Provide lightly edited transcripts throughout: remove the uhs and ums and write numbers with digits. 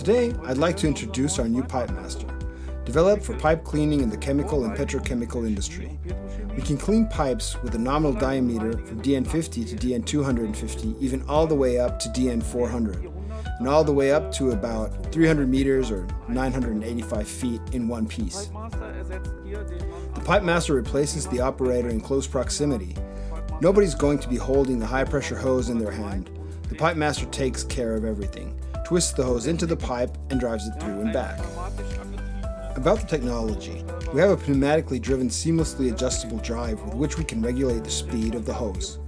Today, I'd like to introduce our new Pipe Master, developed for pipe cleaning in the chemical and petrochemical industry. We can clean pipes with a nominal diameter from DN50 to DN250, even all the way up to DN400, and all the way up to about 300 meters or 985 feet in one piece. The Pipe Master replaces the operator in close proximity. Nobody's going to be holding the high-pressure hose in their hand. The Pipe Master takes care of everything, twists the hose into the pipe and drives it through and back. About the technology, we have a pneumatically driven seamlessly adjustable drive with which we can regulate the speed of the hose.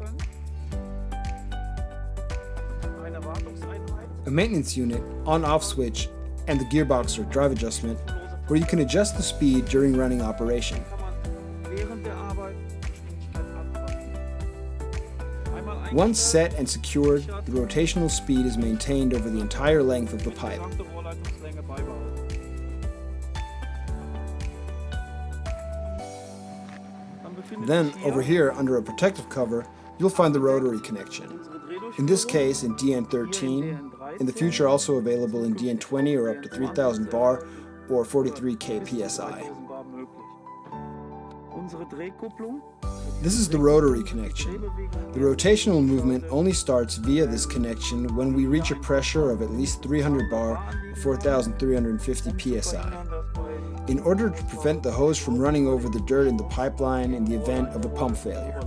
A maintenance unit, on-off switch, and the gearbox or drive adjustment where you can adjust the speed during running operation. Once set and secured, the rotational speed is maintained over the entire length of the pipe. Then, over here, under a protective cover, you'll find the rotary connection. In this case, in DN13, in the future also available in DN20 or up to 3000 bar or 43 kpsi. This is the rotary connection. The rotational movement only starts via this connection when we reach a pressure of at least 300 bar or 4350 psi. In order to prevent the hose from running over the dirt in the pipeline in the event of a pump failure.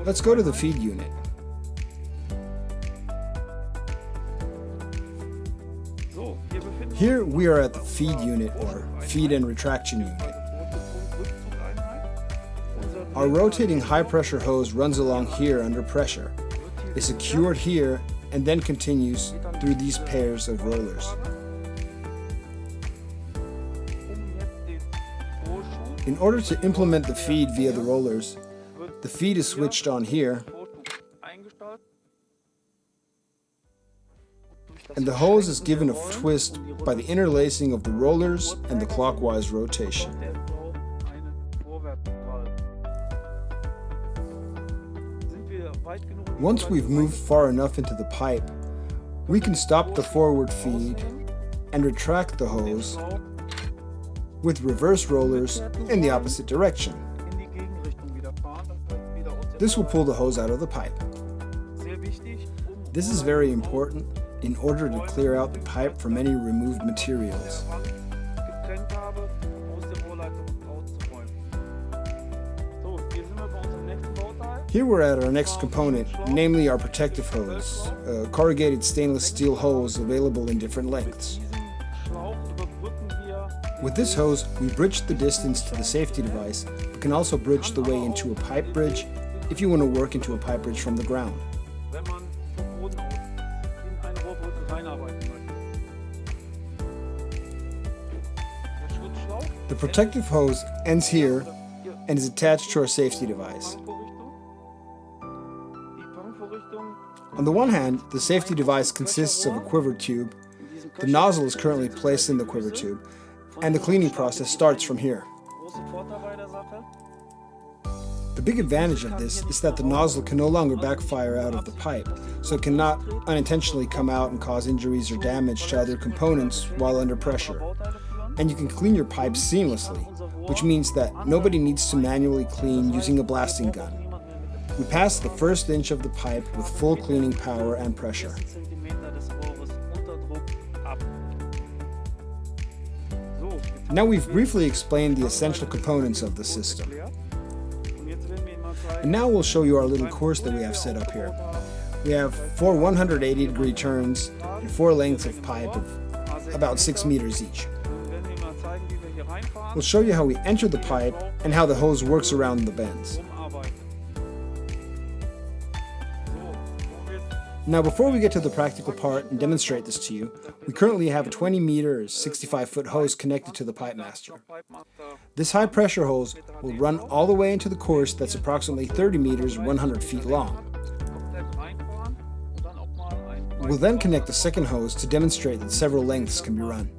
Let's go to the feed unit. Here we are at the feed unit, or feed and retraction unit. Our rotating high-pressure hose runs along here under pressure, is secured here, and then continues through these pairs of rollers. In order to implement the feed via the rollers, the feed is switched on here, and the hose is given a twist by the interlacing of the rollers and the clockwise rotation. Once we've moved far enough into the pipe, we can stop the forward feed and retract the hose with reverse rollers in the opposite direction. This will pull the hose out of the pipe. This is very important in order to clear out the pipe from any removed materials. Here we're at our next component, namely our protective hose, a corrugated stainless steel hose available in different lengths. With this hose, we bridge the distance to the safety device, but can also bridge the way into a pipe bridge if you want to work into a pipe bridge from the ground. The protective hose ends here and is attached to our safety device. On the one hand, the safety device consists of a quiver tube. The nozzle is currently placed in the quiver tube, and the cleaning process starts from here. The big advantage of this is that the nozzle can no longer backfire out of the pipe, so it cannot unintentionally come out and cause injuries or damage to other components while under pressure. And you can clean your pipes seamlessly, which means that nobody needs to manually clean using a blasting gun. We pass the first inch of the pipe with full cleaning power and pressure. Now we've briefly explained the essential components of the system. And now we'll show you our little course that we have set up here. We have 4 180-degree turns and 4 lengths of pipe of about 6 meters each. We'll show you how we enter the pipe and how the hose works around the bends. Now before we get to the practical part and demonstrate this to you, we currently have a 20 meter or 65-foot hose connected to the Pipe Master. This high pressure hose will run all the way into the course that's approximately 30 meters or 100 feet long. We'll then connect the second hose to demonstrate that several lengths can be run.